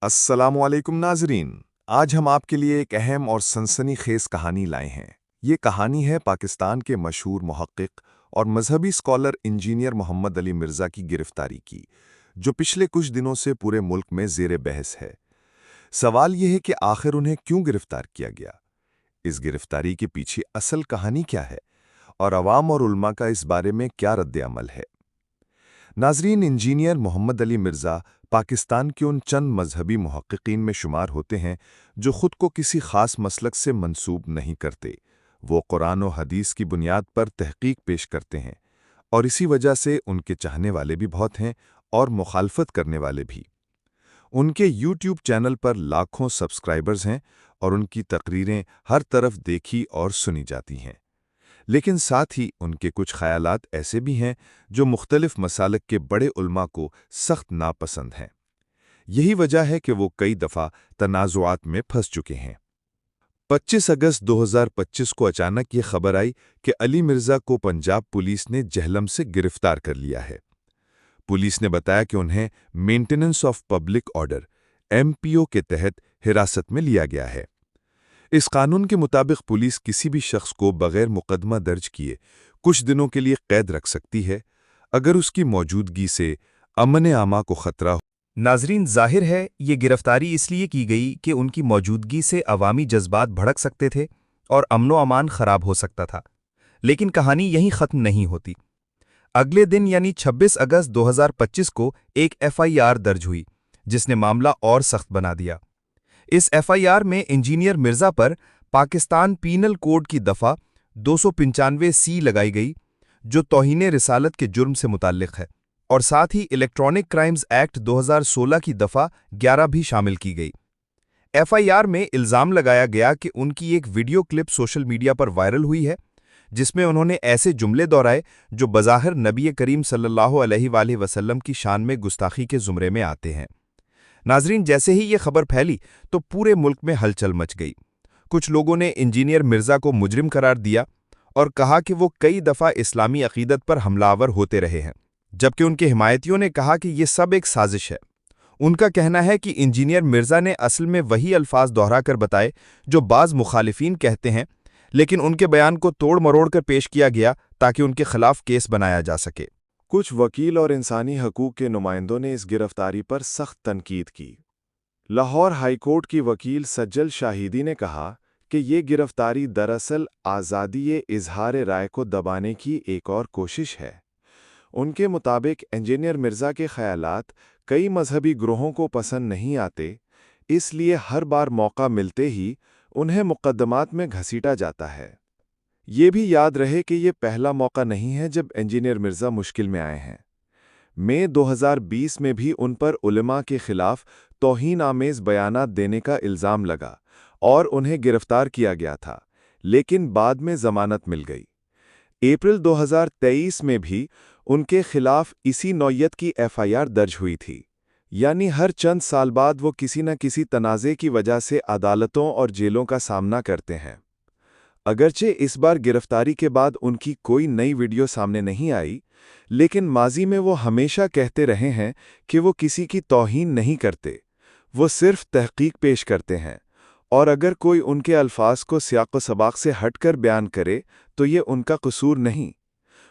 السلام علیکم ناظرین، آج ہم آپ کے لیے ایک اہم اور سنسنی خیز کہانی لائے ہیں۔ یہ کہانی ہے پاکستان کے مشہور محقق اور مذہبی اسکالر انجینئر محمد علی مرزا کی گرفتاری کی، جو پچھلے کچھ دنوں سے پورے ملک میں زیر بحث ہے۔ سوال یہ ہے کہ آخر انہیں کیوں گرفتار کیا گیا؟ اس گرفتاری کے پیچھے اصل کہانی کیا ہے؟ اور عوام اور علماء کا اس بارے میں کیا رد عمل ہے؟ ناظرین، انجینئر محمد علی مرزا پاکستان کے ان چند مذہبی محققین میں شمار ہوتے ہیں جو خود کو کسی خاص مسلک سے منسوب نہیں کرتے۔ وہ قرآن و حدیث کی بنیاد پر تحقیق پیش کرتے ہیں، اور اسی وجہ سے ان کے چاہنے والے بھی بہت ہیں اور مخالفت کرنے والے بھی۔ ان کے یوٹیوب چینل پر لاکھوں سبسکرائبرز ہیں اور ان کی تقریریں ہر طرف دیکھی اور سنی جاتی ہیں۔ لیکن ساتھ ہی ان کے کچھ خیالات ایسے بھی ہیں جو مختلف مسالک کے بڑے علماء کو سخت ناپسند ہیں۔ یہی وجہ ہے کہ وہ کئی دفعہ تنازعات میں پھنس چکے ہیں۔ 25 اگست 2025 کو اچانک یہ خبر آئی کہ علی مرزا کو پنجاب پولیس نے جہلم سے گرفتار کر لیا ہے۔ پولیس نے بتایا کہ انہیں maintenance of public order (MPO) کے تحت حراست میں لیا گیا ہے۔ اس قانون کے مطابق پولیس کسی بھی شخص کو بغیر مقدمہ درج کیے کچھ دنوں کے لیے قید رکھ سکتی ہے اگر اس کی موجودگی سے امن عامہ کو خطرہ ہو۔ ناظرین، ظاہر ہے یہ گرفتاری اس لیے کی گئی کہ ان کی موجودگی سے عوامی جذبات بھڑک سکتے تھے اور امن و امان خراب ہو سکتا تھا۔ لیکن کہانی یہیں ختم نہیں ہوتی۔ اگلے دن یعنی 26 اگست 2025 کو ایک FIR درج ہوئی جس نے معاملہ اور سخت بنا دیا۔ اس FIR میں انجینئر مرزا پر پاکستان پینل کوڈ کی دفعہ 295C لگائی گئی، جو توہین رسالت کے جرم سے متعلق ہے، اور ساتھ ہی الیکٹرانک کرائمز ایکٹ 2016 کی دفعہ 11 بھی شامل کی گئی۔ FIR میں الزام لگایا گیا کہ ان کی ایک ویڈیو کلپ سوشل میڈیا پر وائرل ہوئی ہے جس میں انہوں نے ایسے جملے دہرائے جو بظاہر نبی کریم صلی اللہ علیہ وآلہ وسلم کی شان میں گستاخی کے زمرے میں آتے ہیں۔ ناظرین، جیسے ہی یہ خبر پھیلی تو پورے ملک میں ہلچل مچ گئی۔ کچھ لوگوں نے انجینئر مرزا کو مجرم قرار دیا اور کہا کہ وہ کئی دفعہ اسلامی عقیدت پر حملہ آور ہوتے رہے ہیں، جبکہ ان کے حمایتیوں نے کہا کہ یہ سب ایک سازش ہے۔ ان کا کہنا ہے کہ انجینئر مرزا نے اصل میں وہی الفاظ دہرا کر بتائے جو بعض مخالفین کہتے ہیں، لیکن ان کے بیان کو توڑ مروڑ کر پیش کیا گیا تاکہ ان کے خلاف کیس بنایا جا سکے۔ کچھ وکیل اور انسانی حقوق کے نمائندوں نے اس گرفتاری پر سخت تنقید کی۔ لاہور ہائی کورٹ کی وکیل سجل شاہدی نے کہا کہ یہ گرفتاری دراصل آزادی اظہار رائے کو دبانے کی ایک اور کوشش ہے۔ ان کے مطابق انجینئر مرزا کے خیالات کئی مذہبی گروہوں کو پسند نہیں آتے، اس لیے ہر بار موقع ملتے ہی انہیں مقدمات میں گھسیٹا جاتا ہے۔ یہ بھی یاد رہے کہ یہ پہلا موقع نہیں ہے جب انجینئر مرزا مشکل میں آئے ہیں۔ مئی 2020 میں بھی ان پر علماء کے خلاف توہین آمیز بیانات دینے کا الزام لگا اور انہیں گرفتار کیا گیا تھا، لیکن بعد میں ضمانت مل گئی۔ اپریل 2023 میں بھی ان کے خلاف اسی نوعیت کی FIR درج ہوئی تھی، یعنی ہر چند سال بعد وہ کسی نہ کسی تنازع کی وجہ سے عدالتوں اور جیلوں کا سامنا کرتے ہیں۔ اگرچہ اس بار گرفتاری کے بعد ان کی کوئی نئی ویڈیو سامنے نہیں آئی، لیکن ماضی میں وہ ہمیشہ کہتے رہے ہیں کہ وہ کسی کی توہین نہیں کرتے، وہ صرف تحقیق پیش کرتے ہیں، اور اگر کوئی ان کے الفاظ کو سیاق و سباق سے ہٹ کر بیان کرے تو یہ ان کا قصور نہیں۔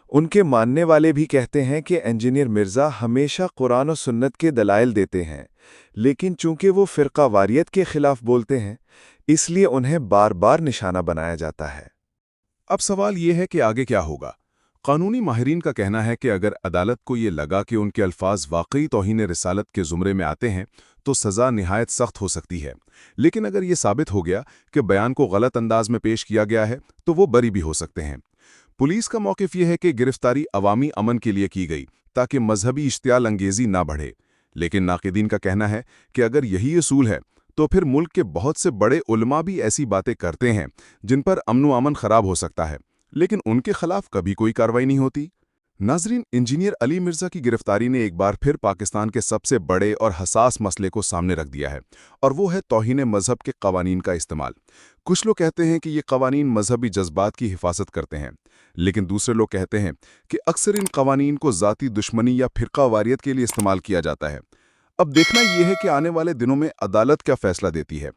ان کے ماننے والے بھی کہتے ہیں کہ انجینئر مرزا ہمیشہ قرآن و سنت کے دلائل دیتے ہیں، لیکن چونکہ وہ فرقہ واریت کے خلاف بولتے ہیں، اس لیے انہیں بار بار نشانہ بنایا جاتا ہے۔ اب سوال یہ ہے کہ آگے کیا ہوگا؟ قانونی ماہرین کا کہنا ہے کہ اگر عدالت کو یہ لگا کہ ان کے الفاظ واقعی توہین رسالت کے زمرے میں آتے ہیں تو سزا نہایت سخت ہو سکتی ہے، لیکن اگر یہ ثابت ہو گیا کہ بیان کو غلط انداز میں پیش کیا گیا ہے تو وہ بری بھی ہو سکتے ہیں۔ پولیس کا موقف یہ ہے کہ گرفتاری عوامی امن کے لیے کی گئی تاکہ مذہبی اشتعال انگیزی نہ بڑھے، لیکن ناقدین کا کہنا ہے کہ اگر یہی اصول ہے تو پھر ملک کے بہت سے بڑے علماء بھی ایسی باتیں کرتے ہیں جن پر امن و امن خراب ہو سکتا ہے، لیکن ان کے خلاف کبھی کوئی کارروائی نہیں ہوتی۔ ناظرین، انجینئر علی مرزا کی گرفتاری نے ایک بار پھر پاکستان کے سب سے بڑے اور حساس مسئلے کو سامنے رکھ دیا ہے، اور وہ ہے توہین مذہب کے قوانین کا استعمال۔ کچھ لوگ کہتے ہیں کہ یہ قوانین مذہبی جذبات کی حفاظت کرتے ہیں، لیکن دوسرے لوگ کہتے ہیں کہ اکثر ان قوانین کو ذاتی دشمنی یا فرقہ واریت کے لیے استعمال کیا جاتا ہے۔ اب دیکھنا یہ ہے کہ آنے والے دنوں میں عدالت کیا فیصلہ دیتی ہے۔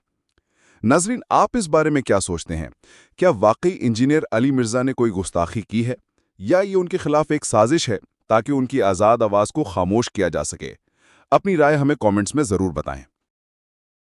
ناظرین، آپ اس بارے میں کیا سوچتے ہیں؟ کیا واقعی انجینئر علی مرزا نے کوئی گستاخی کی ہے، یا یہ ان کے خلاف ایک سازش ہے تاکہ ان کی آزاد آواز کو خاموش کیا جا سکے؟ اپنی رائے ہمیں کامنٹس میں ضرور بتائیں۔